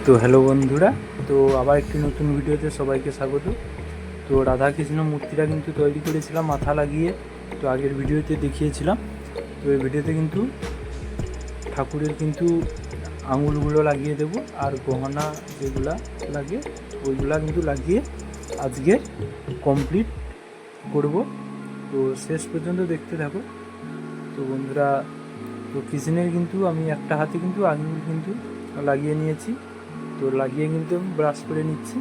তো হ্যালো বন্ধুরা, তো আবার একটি নতুন ভিডিওতে সবাইকে স্বাগত। তো রাধাকৃষ্ণ মূর্তিটা কিন্তু তৈরি করেছিলাম মাথা লাগিয়ে, তো আগের ভিডিওতে দেখিয়েছিলাম। তো এই ভিডিওতে কিন্তু ঠাকুরের কিন্তু আঙুলগুলো লাগিয়ে দেব, আর গহনা যেগুলা লাগে ওইগুলা কিন্তু লাগিয়ে আজকে কমপ্লিট করব। তো শেষ পর্যন্ত দেখতে থাকো। তো বন্ধুরা, তো কৃষ্ণের কিন্তু আমি একটা হাতে কিন্তু আঙুল কিন্তু লাগিয়ে নিয়েছি। তো লাগিয়ে কিন্তু আমি ব্রাশ করে নিচ্ছি।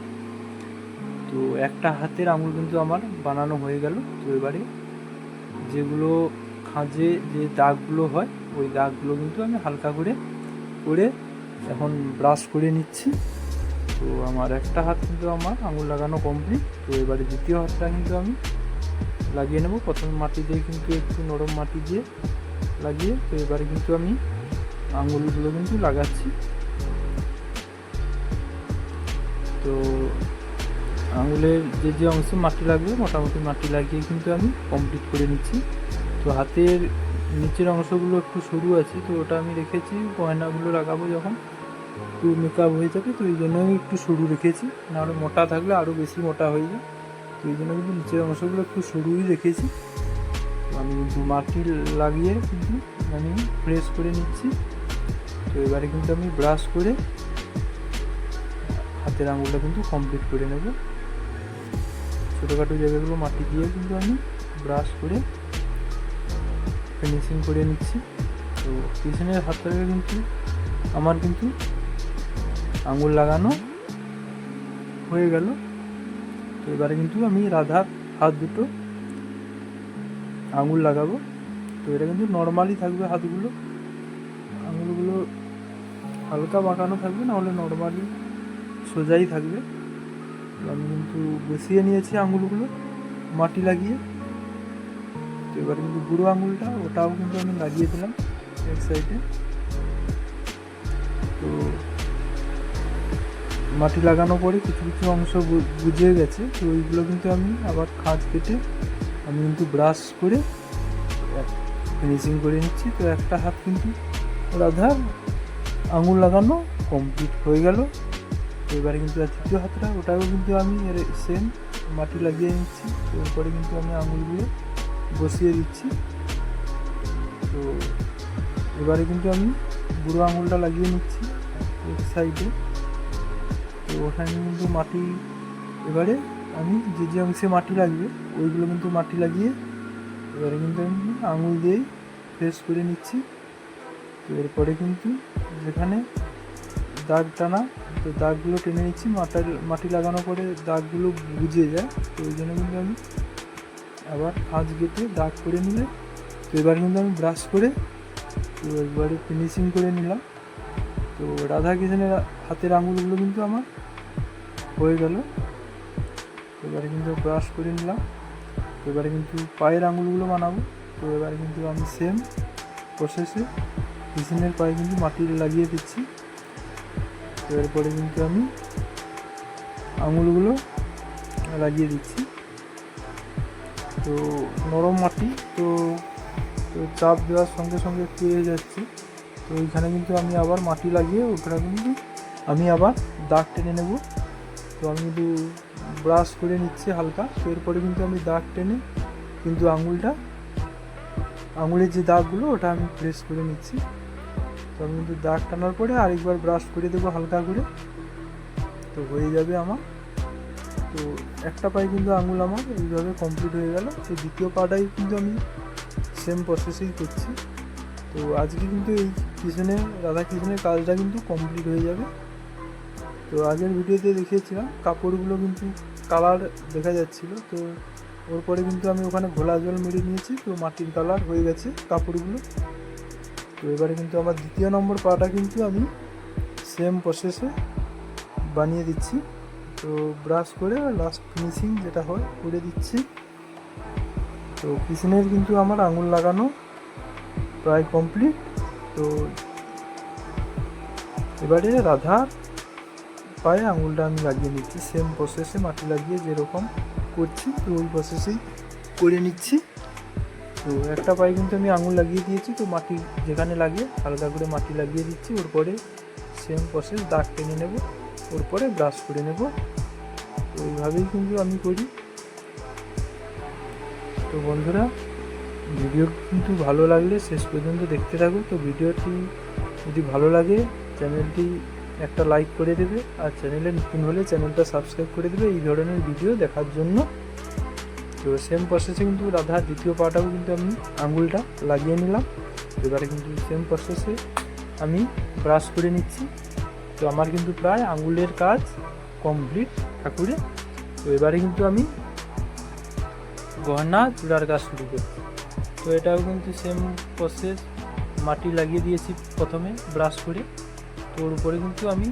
তো একটা হাতের আঙুল কিন্তু আমার বানানো হয়ে গেল। তো এবারে যেগুলো খাঁজে যে দাগগুলো হয় ওই দাগগুলো কিন্তু আমি হালকা করে করে এখন ব্রাশ করে নিচ্ছি। তো আমার একটা হাত কিন্তু আমার আঙুল লাগানো কমপ্লিট। তো এবারে দ্বিতীয় হাতটা কিন্তু আমি লাগিয়ে নেব। প্রথমে মাটি দিয়ে কিন্তু একটু নরম মাটি দিয়ে লাগিয়ে, তো এবারে কিন্তু আমি আঙুলগুলো কিন্তু লাগাচ্ছি। তো আঙুলের যে অংশে মাটি লাগবে মোটামুটি মাটি লাগিয়ে কিন্তু আমি কমপ্লিট করে নিচ্ছি। তো হাতের নিচের অংশগুলো একটু সরু আছে, তো ওটা আমি রেখেছি গয়নাগুলো লাগাবো যখন একটু মেকআপ হয়ে যাবে, তো এই জন্য আমি একটু সরু রেখেছি। নাহলে মোটা থাকলে আরও বেশি মোটা হয়ে যায়, তো এই জন্য কিন্তু নিচের অংশগুলো একটু সরুই রেখেছি। তো আমি কিন্তু মাটি লাগিয়ে কিন্তু আমি প্রেস করে নিচ্ছি। তো এবারে কিন্তু আমি ব্রাশ করে হাতের আঙুলটা কিন্তু কমপ্লিট করে নেব। ছোটোখাটো জায়গাগুলো মাটি দিয়ে কিন্তু আমি ব্রাশ করে ফিনিশিং করে নিচ্ছি। তো পিছনের হাতটাকে কিন্তু আমার কিন্তু আঙুল লাগানো হয়ে গেল। তো এবারে কিন্তু আমি রাধার হাত দুটো আঙুল লাগাবো। তো এটা কিন্তু নর্মালি থাকবে, হাতগুলো আঙুলগুলো হালকা বাঁকানো থাকবে, না হলে নর্মালি সোজাই থাকবে। তো আমি কিন্তু বসিয়ে নিয়েছি আঙুলগুলো মাটি লাগিয়ে। তো এবারে কিন্তু বুড়ো আঙুলটা ওটাও কিন্তু আমি লাগিয়ে দিলাম এক সাইডে। তো মাটি লাগানোর পরে কিছু কিছু অংশ বুঝে গেছে, তো ওইগুলো কিন্তু আমি আবার খাঁজ কেটে আমি কিন্তু ব্রাশ করে ফিনিশিং করে নিচ্ছি। তো একটা হাত কিন্তু রাধার আঙুল লাগানো কমপ্লিট হয়ে গেল। তো এবারে কিন্তু তৃতীয় হাতটা ওটাও কিন্তু আমি সেম মাটি লাগিয়ে নিচ্ছি। তো এরপরে কিন্তু আমি আঙুলগুলো বসিয়ে দিচ্ছি। তো এবারে কিন্তু আমি বুড়ো আঙুলটা লাগিয়ে নিচ্ছি এক সাইডে। তো ওখানে কিন্তু মাটি এবারে আমি যে অংশে মাটি লাগবে ওইগুলো কিন্তু মাটি লাগিয়ে এবারে কিন্তু আমি আঙুল দিয়েই প্রেস করে নিচ্ছি। তো এরপরে কিন্তু যেখানে দাগ টানা, তো দাগগুলো টেনে নিচ্ছি। মাটি লাগানোর পরে দাগগুলো বুঝে যায়, তো ওই জন্য কিন্তু আমি আবার খাঁজ কেটে দাগ করে নিলে, তো এবার কিন্তু আমি ব্রাশ করে তো একবারে ফিনিশিং করে নিলাম। তো রাধাকৃষ্ণের হাতের আঙুলগুলো কিন্তু আমার হয়ে গেল। এবারে কিন্তু ব্রাশ করে নিলাম। তো এবারে কিন্তু পায়ের আঙুলগুলো বানাবো। তো এবারে কিন্তু আমি সেম প্রসেসে কৃষ্ণের পায়ে কিন্তু মাটি লাগিয়ে দিচ্ছি। তো এরপরে কিন্তু আমি আঙুলগুলো লাগিয়ে দিচ্ছি। তো নরম মাটি, তো চাপ দেওয়ার সঙ্গে সঙ্গে একটু হয়ে যাচ্ছে। তো ওইখানে কিন্তু আমি আবার মাটি লাগিয়ে ওখানে কিন্তু আমি আবার দাগ টেনে নেব। তো আমি কিন্তু ব্রাশ করে নিচ্ছি হালকা। তো এরপরে কিন্তু আমি দাগ টেনে কিন্তু আঙুলের যে দাগগুলো ওটা আমি প্রেস করে নিচ্ছি। তো আমি কিন্তু দাগ টানার পরে আরেকবার ব্রাশ করে দেবো হালকা করে, তো হয়ে যাবে আমার। তো একটা পায়ে কিন্তু আঙুল আমার এইভাবে কমপ্লিট হয়ে গেল। তো দ্বিতীয় পাটাই কিন্তু আমি সেম প্রসেসেই করছি। তো আজকে কিন্তু এই রাধাকৃষ্ণের কাজটা কিন্তু কমপ্লিট হয়ে যাবে। তো আগের ভিডিওতে দেখিয়েছিলাম কাপড়গুলো কিন্তু কালার দেখা যাচ্ছিলো, তো ওর পরে কিন্তু আমি ওখানে ঘোলা জল মেরে নিয়েছি। তো মাটির কালার হয়ে গেছে কাপড়গুলো। তো এবারে কিন্তু আমার দ্বিতীয় নম্বর পাটা কিন্তু আমি সেম প্রসেসে বানিয়ে দিচ্ছি। তো ব্রাশ করে লাস্ট ফিনিশিং যেটা হয় করে দিচ্ছি। তো কৃষ্ণের কিন্তু আমার আঙুল লাগানো প্রায় কমপ্লিট। তো এবারে রাধার পায়ে আঙুলটা আমি লাগিয়ে নিচ্ছি সেম প্রসেসে মাটি লাগিয়ে যেরকম করছি, তো ওই প্রসেসেই করে নিচ্ছি। তো একটা পায়ে কিন্তু আমি আঙুল লাগিয়ে দিয়েছি। তো মাটি যেখানে লাগে হালকা করে মাটি লাগিয়ে দিচ্ছি, ওর পরে সেম প্রসেস দাগ টেনে নেব, ওর পরে ব্রাশ করে নেব। তো এইভাবেই কিন্তু আমি করি। তো বন্ধুরা, ভিডিও কিন্তু ভালো লাগলে শেষ পর্যন্ত দেখতে থাকো। তো ভিডিওটি যদি ভালো লাগে চ্যানেলটি একটা লাইক করে দেবে, আর চ্যানেলে নতুন হলে চ্যানেলটা সাবস্ক্রাইব করে দেবে এই ধরনের ভিডিও দেখার জন্য। তো সেম প্রসেসে কিন্তু রাধার দ্বিতীয় পাটাও কিন্তু আমি আঙুলটা লাগিয়ে নিলাম। এবারে কিন্তু সেম প্রসেসে আমি ব্রাশ করে নিচ্ছি। তো আমার কিন্তু প্রায় আঙুলের কাজ কমপ্লিট ঠাকুরে। তো এবারে কিন্তু আমি গহনা চূড়ার কাজ শুরু করছি। তো এটাও কিন্তু সেম প্রসেস, মাটি লাগিয়ে দিয়েছি প্রথমে ব্রাশ করে। তো ওর উপরে কিন্তু আমি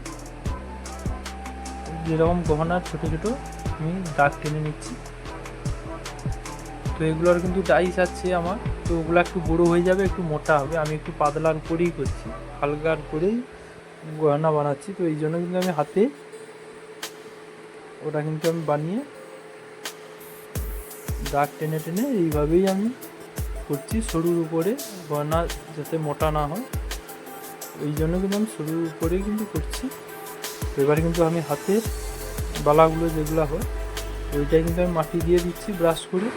যেরকম গহনার ছোটো ছোটো আমি দাগ টেনে নিচ্ছি। তো এগুলোর কিন্তু ডাইস আছে আমার, তো ওগুলো একটু বড়ো হয়ে যাবে, একটু মোটা হবে। আমি একটু পাতলার করেই করছি, হালকার করেই গহনা বানাচ্ছি। তো এই জন্য কিন্তু আমি হাতে ওটা কিন্তু আমি বানিয়ে দাগ টেনে টেনে এইভাবেই আমি করছি, সরুর উপরে গহনা যাতে মোটা না হয় এই জন্য কিন্তু আমি সরুর উপরেই কিন্তু করছি। তো এবার কিন্তু আমি হাতের বালাগুলো যেগুলো হয় ওইটাই কিন্তু আমি মাটি দিয়ে দিচ্ছি ব্রাশ করে।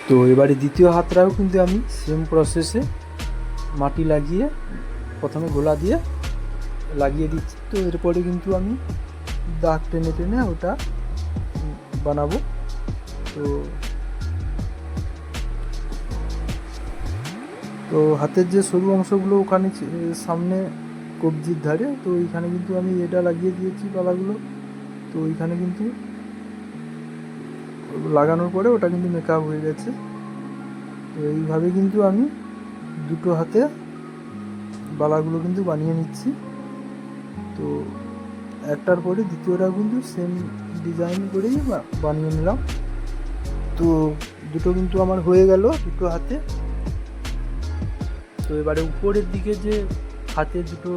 তো এবারে দ্বিতীয় হাতটাও কিন্তু আমি সেম প্রসেসে মাটি লাগিয়ে প্রথমে গোলা দিয়ে লাগিয়ে দিচ্ছি। তো এরপরে কিন্তু আমি দাগ টেনে টেনে ওটা বানাবো। তো হাতের যে সরু অংশগুলো ওখানে সামনে কবজির ধারে, তো এইখানে কিন্তু আমি এটা লাগিয়ে দিয়েছি পালাগুলো। তো ওইখানে কিন্তু লাগানোর পরে ওটা কিন্তু মেকআপ হয়ে গেছে। তো এইভাবে কিন্তু আমি দুটো হাতে বালাগুলো কিন্তু বানিয়ে নিচ্ছি। তো একটার পরে দ্বিতীয়টা কিন্তু সেম ডিজাইন করেই বানিয়ে নিলাম। তো দুটো কিন্তু আমার হয়ে গেল দুটো হাতে। তো এবারে উপরের দিকে যে হাতে দুটো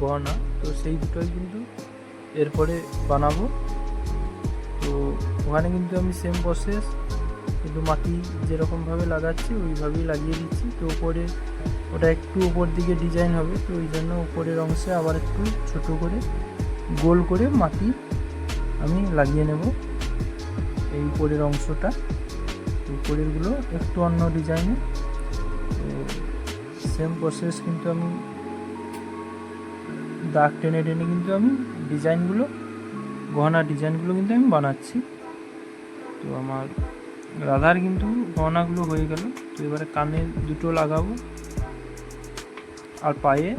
গহনা, তো সেই দুটোই কিন্তু এরপরে বানাবো। তো ওখানে কিন্তু আমি সেম প্রসেস কিন্তু মাটি যেরকমভাবে লাগাচ্ছি ওইভাবেই লাগিয়ে দিচ্ছি। তো উপরে ওটা একটু উপর দিকে ডিজাইন হবে, তো ওই জন্য উপরের অংশে আবার একটু ছোট করে গোল করে মাটি আমি লাগিয়ে নেব এই উপরের অংশটা। উপরেরগুলো একটু অন্য ডিজাইনে। তো সেম প্রসেস কিন্তু আমি দাগ টেনে টেনে কিন্তু আমি ডিজাইনগুলো গহনার ডিজাইনগুলো কিন্তু আমি বানাচ্ছি। তো আমার রাধার কিন্তু গহনাগুলো হয়ে গেল। তো এবারে কানে দুটো লাগাবো আর পায়ে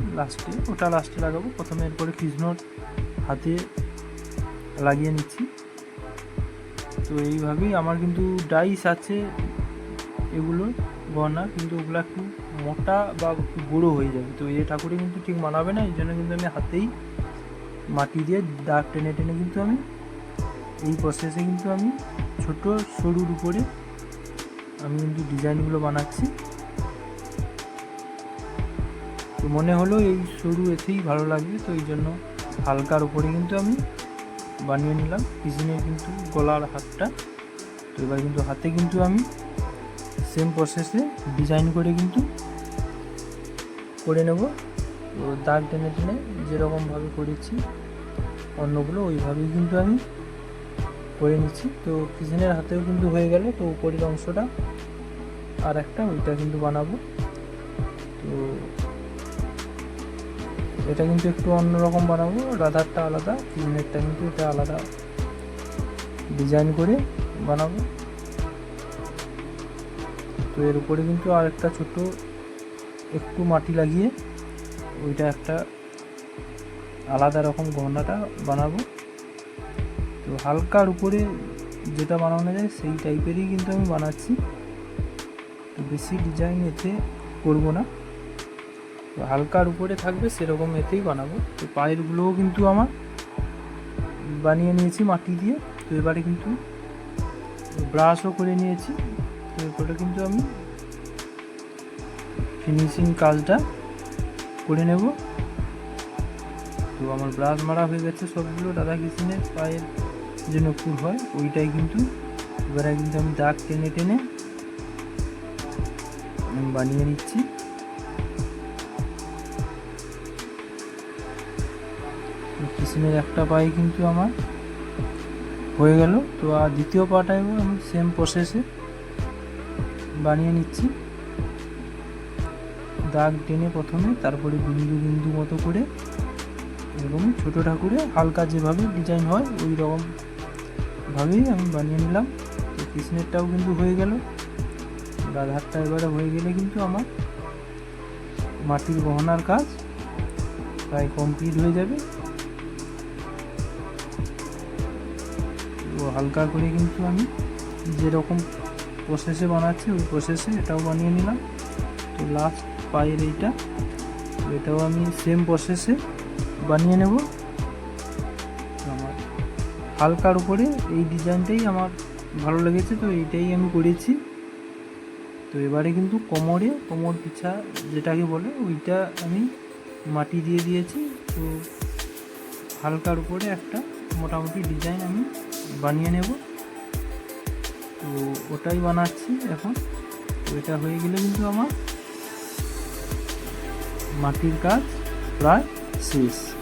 লাস্টে লাগাবো প্রথমে। এরপরে কৃষ্ণর হাতে লাগিয়ে নিচ্ছি। তো এইভাবেই আমার কিন্তু ডাইস আছে এগুলো গহনা, কিন্তু ওগুলো একটু মোটা বা একটু গুঁড়ো হয়ে যাবে। তো এই ঠাকুরে কিন্তু ঠিক মানাবে না, এই জন্য কিন্তু আমি হাতেই মাটি দিয়ে দাগ টেনে টেনে কিন্তু আমি এই প্রসেসে কিন্তু আমি ছোট সরুর উপরে আমি কিন্তু ডিজাইনগুলো বানাচ্ছি। তো মনে হলো এই সরু এতেই ভালো লাগবে, তো এই জন্য হালকার উপরে কিন্তু আমি বানিয়ে নিলাম পিছনের কিন্তু গলার হাতটা। তো এবার কিন্তু হাতে কিন্তু আমি সেম প্রসেসে ডিজাইন করে কিন্তু করে নেব। তো দাগ টেনে টেনে যেরকমভাবে করেছি অন্যগুলো ওইভাবেই কিন্তু আমি করে নিচ্ছি। তো পিছনের হাতেও কিন্তু হয়ে গেল। তো উপরের অংশটা আর একটা ওইটা কিন্তু বানাবো। তো এটা কিন্তু একটু অন্যরকম বানাবো, রাধারটা আলাদা, পিছনেরটা কিন্তু এটা আলাদা ডিজাইন করে বানাবো। তো এর উপরে কিন্তু আর একটা ছোট একটু মাটি লাগিয়ে ওইটা একটা আলাদা রকম গহনাটা বানাবো। তো হালকার উপরে যেটা বানানো যায় সেই টাইপেরই কিন্তু আমি বানাচ্ছি। তো বেশি ডিজাইন এতে করব না, তো হালকার উপরে থাকবে সেরকম এতেই বানাবো। তো পায়েরগুলোও কিন্তু আমার বানিয়ে নিয়েছি মাটি দিয়ে। তো এবারে কিন্তু ব্রাশও করে নিয়েছি। তো এরপরে কিন্তু আমি ফিনিশিং কাজটা করে নেব। তো আমার ব্রাশ মারা হয়ে গেছে সবগুলো রাধাকৃষ্ণের পায়ের যে নকুর হয় ওইটাই কিন্তু এবারে কিন্তু আমি দাগ টেনে টেনে বানিয়ে নিচ্ছি। মেশিনের একটা পায়ে কিন্তু আমার হয়ে গেল। তো আর দ্বিতীয় পাটাও আমি সেম প্রসেসে বানিয়ে নিচ্ছি। দাগ টেনে প্রথমে, তারপরে বিন্দু বিন্দু মতো করে এরকম ছোট ঠাকুরে হালকা যেভাবে ডিজাইন হয় ওই রকম ভাবেই আমি বানিয়ে নিলাম। তো কৃষ্ণেরটাও কিন্তু হয়ে গেল। রাধারটা এবারে হয়ে গেলে কিন্তু আমার মাটির গহনার কাজ প্রায় কমপ্লিট হয়ে যাবে। তো হালকা করে কিন্তু আমি যেরকম প্রসেসে বানাচ্ছি ওই প্রসেসে এটাও বানিয়ে নিলাম। তো লাস্ট পায়ের এইটা, তো এটাও আমি সেম প্রসেসে বানিয়ে নেব। আমার হালকার উপরে এই ডিজাইনটাই আমার ভালো লেগেছে, তো এইটাই আমি করেছি। তো এবারে কিন্তু কোমর পিছা যেটাকে বলে ওইটা আমি মাটি দিয়ে দিয়েছি। তো হালকার উপরে একটা মোটামুটি ডিজাইন আমি বানিয়ে নেব। তো ওটাই বানাচ্ছি এখন। তো এটা হয়ে গেলে কিন্তু আমার মাটির কাজ প্রায় শেষ।